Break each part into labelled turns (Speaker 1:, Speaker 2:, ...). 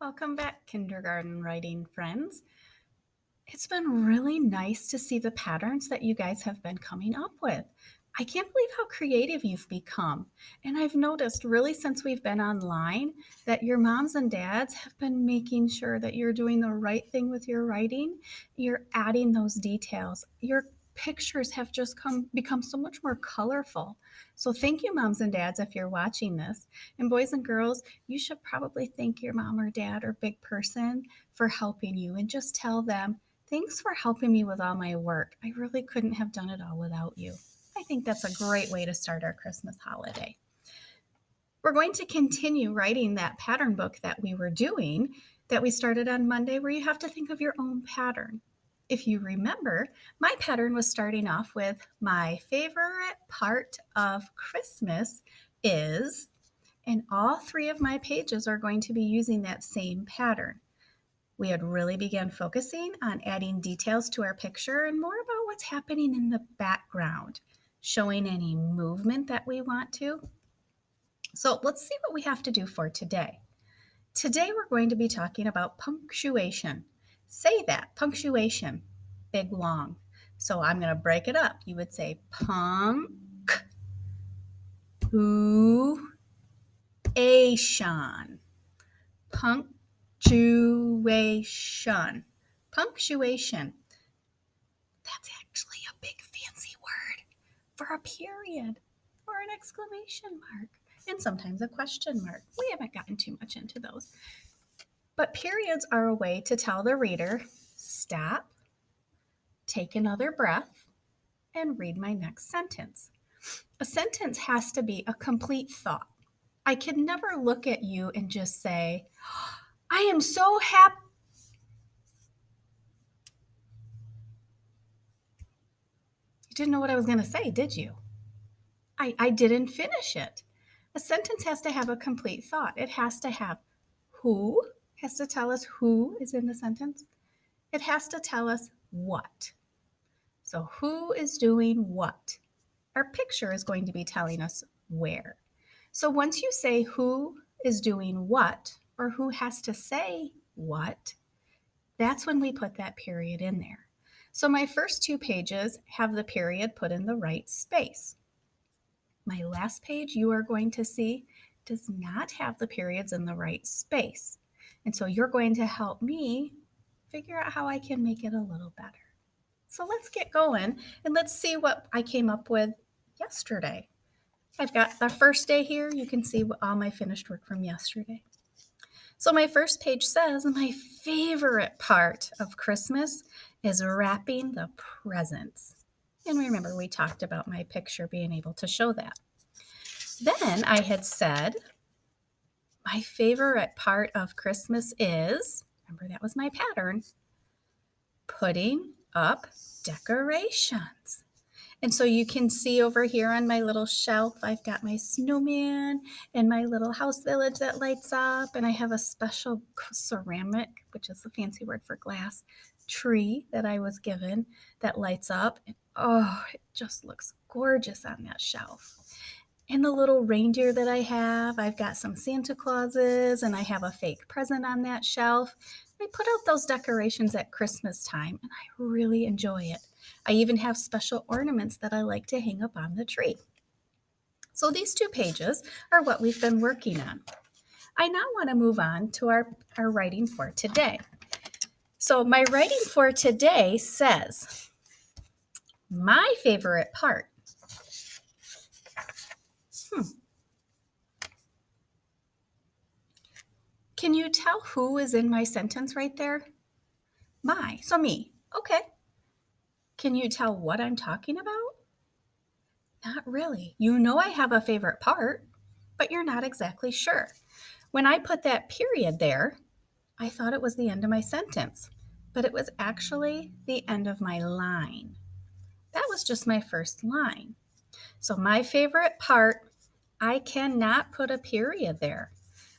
Speaker 1: Welcome back, kindergarten writing friends. It's been really nice to see the patterns that you guys have been coming up with. I can't believe how creative you've become. And I've noticed really since we've been online that your moms and dads have been making sure that you're doing the right thing with your writing. You're adding those details. Your pictures have just become so much more colorful. So thank you, moms and dads, if you're watching this. And boys and girls, you should probably thank your mom or dad or big person for helping you and just tell them, thanks for helping me with all my work. I really couldn't have done it all without you. I think that's a great way to start our Christmas holiday. We're going to continue writing that pattern book that we were doing that we started on Monday, where you have to think of your own pattern. If you remember, my pattern was starting off with my favorite part of Christmas is, and all three of my pages are going to be using that same pattern. We had really begun focusing on adding details to our picture and more about what's happening in the background, showing any movement that we want to. So let's see what we have to do for today. Today we're going to be talking about punctuation. Say that, punctuation, big long. So I'm going to break it up. You would say punctuation. Punctuation. Punctuation. That's actually a big fancy word for a period or an exclamation mark and sometimes a question mark. We haven't gotten too much into those. But periods are a way to tell the reader, stop, take another breath, and read my next sentence. A sentence has to be a complete thought. I can never look at you and just say, I am so happy. You didn't know what I was going to say, did you? I didn't finish it. A sentence has to have a complete thought. It has to have who, has to tell us who is in the sentence. It has to tell us what. So who is doing what? Our picture is going to be telling us where. So once you say who is doing what, or who has to say what, that's when we put that period in there. So my first two pages have the period put in the right space. My last page you are going to see does not have the periods in the right space. And so you're going to help me figure out how I can make it a little better. So let's get going and let's see what I came up with yesterday. I've got the first day here. You can see all my finished work from yesterday. So my first page says, my favorite part of Christmas is wrapping the presents. And remember, we talked about my picture being able to show that. Then I had said, my favorite part of Christmas is, remember that was my pattern, putting up decorations. And so you can see over here on my little shelf, I've got my snowman and my little house village that lights up. And I have a special ceramic, which is a fancy word for glass, tree that I was given that lights up. And oh, it just looks gorgeous on that shelf. And the little reindeer that I have, I've got some Santa Clauses and I have a fake present on that shelf. I put out those decorations at Christmas time and I really enjoy it. I even have special ornaments that I like to hang up on the tree. So these two pages are what we've been working on. I now want to move on to our writing for today. So my writing for today says, my favorite part. Can you tell who is in my sentence right there? My, so me. Okay. Can you tell what I'm talking about? Not really. You know I have a favorite part, but you're not exactly sure. When I put that period there, I thought it was the end of my sentence, but it was actually the end of my line. That was just my first line. So my favorite part, I cannot put a period there.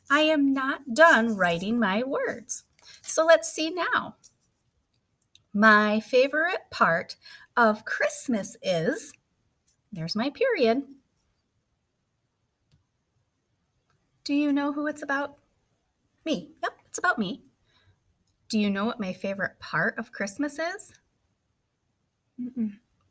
Speaker 1: I am not done writing my words. So let's see now. My favorite part of Christmas is, there's my period. Do you know who it's about? Me. Yep, It's about me. Do you know what my favorite part of Christmas is?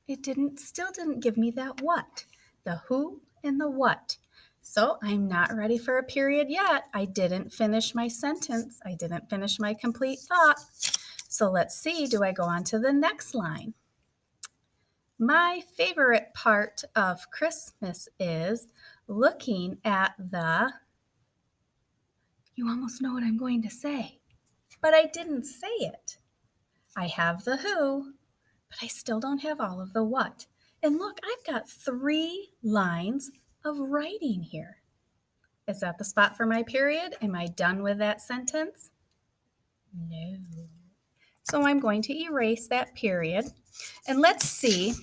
Speaker 1: It still didn't give me that what, the who and the what. So I'm not ready for a period yet. I didn't finish my sentence. I didn't finish my complete thought. So let's see, do I go on to the next line? My favorite part of Christmas is looking at the, you almost know what I'm going to say, but I didn't say it. I have the who, but I still don't have all of the what. And look, I've got 3 lines of writing here. Is that the spot for my period? Am I done with that sentence? No. So I'm going to erase that period. And let's see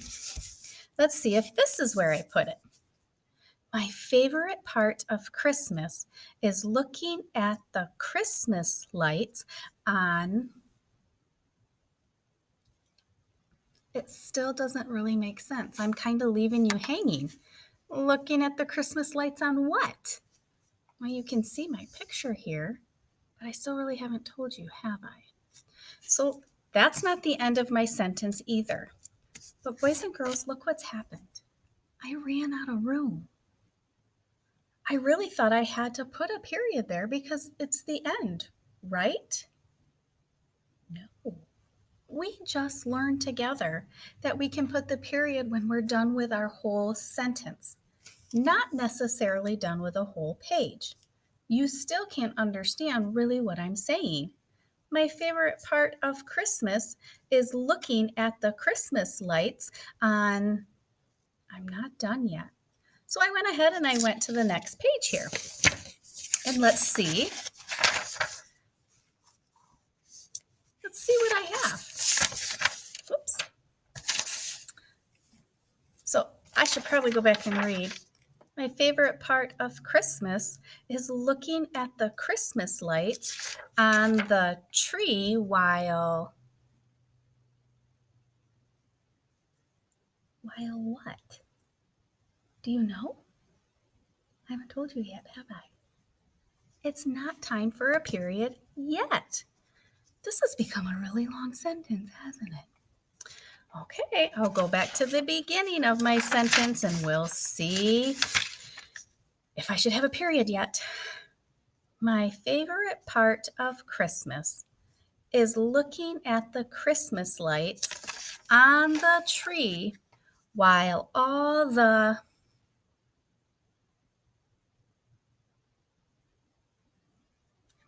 Speaker 1: if this is where I put it. My favorite part of Christmas is looking at the Christmas lights on. It still doesn't really make sense. I'm kind of leaving you hanging. Looking at the Christmas lights on what? Well, you can see my picture here, but I still really haven't told you, have I? So that's not the end of my sentence either. But boys and girls, look what's happened. I ran out of room. I really thought I had to put a period there because it's the end, right? No. We just learned together that we can put the period when we're done with our whole sentence, not necessarily done with a whole page. You still can't understand really what I'm saying. My favorite part of Christmas is looking at the Christmas lights on, I'm not done yet. So I went ahead and I went to the next page here. And let's see what I have. Oops. So I should probably go back and read. My favorite part of Christmas is looking at the Christmas lights on the tree while what? Do you know? I haven't told you yet, have I? It's not time for a period yet. This has become a really long sentence, hasn't it? Okay, I'll go back to the beginning of my sentence and we'll see if I should have a period yet. My favorite part of Christmas is looking at the Christmas lights on the tree while all the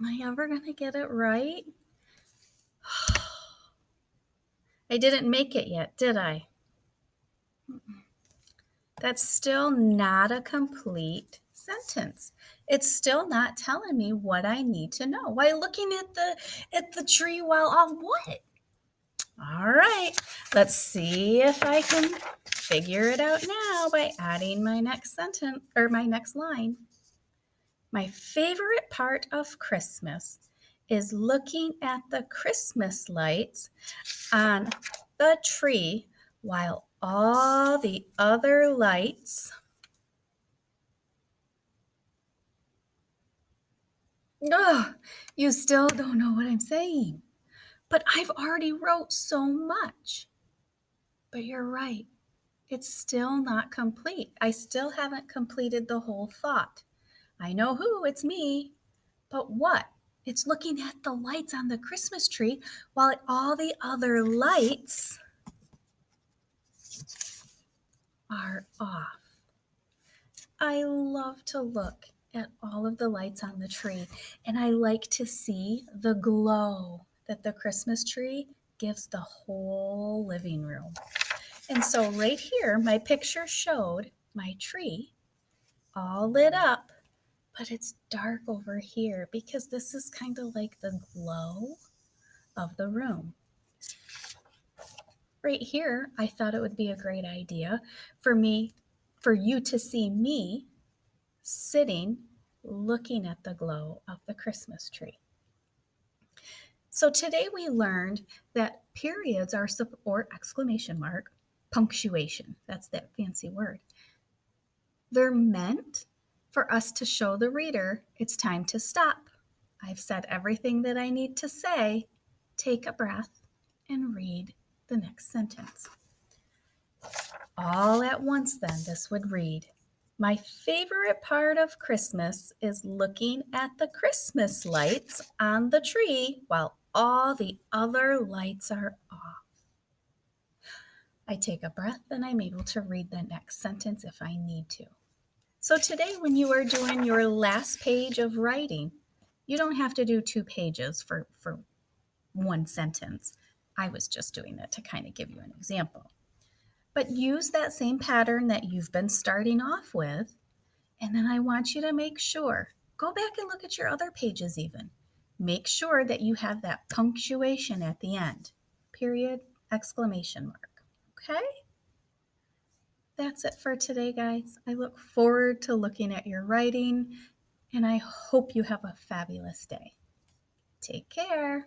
Speaker 1: Am I ever going to get it right? I didn't make it yet, did I? That's still not a complete sentence. It's still not telling me what I need to know. Why looking at the tree while all what? All right, let's see if I can figure it out now by adding my next sentence or my next line. My favorite part of Christmas is looking at the Christmas lights on the tree while all the other lights you still don't know what I'm saying. But I've already wrote so much. But you're right. It's still not complete. I still haven't completed the whole thought. I know who, it's me. But what? It's looking at the lights on the Christmas tree while all the other lights are off. I love to look at all of the lights on the tree, and I like to see the glow that the Christmas tree gives the whole living room. And so right here, my picture showed my tree all lit up, but it's dark over here because this is kind of like the glow of the room. Right here, I thought it would be a great idea for you to see me sitting looking at the glow of the Christmas tree. So today we learned that periods are, or exclamation mark, punctuation, that's that fancy word. They're meant for us to show the reader it's time to stop. I've said everything that I need to say. Take a breath and read the next sentence. All at once, then, this would read, my favorite part of Christmas is looking at the Christmas lights on the tree while all the other lights are off. I take a breath and I'm able to read the next sentence if I need to. So today, when you are doing your last page of writing, you don't have to do 2 pages for one sentence. I was just doing that to kind of give you an example. But use that same pattern that you've been starting off with. And then I want you to make sure, go back and look at your other pages even. Make sure that you have that punctuation at the end. Period, exclamation mark. Okay? That's it for today, guys. I look forward to looking at your writing, and I hope you have a fabulous day. Take care.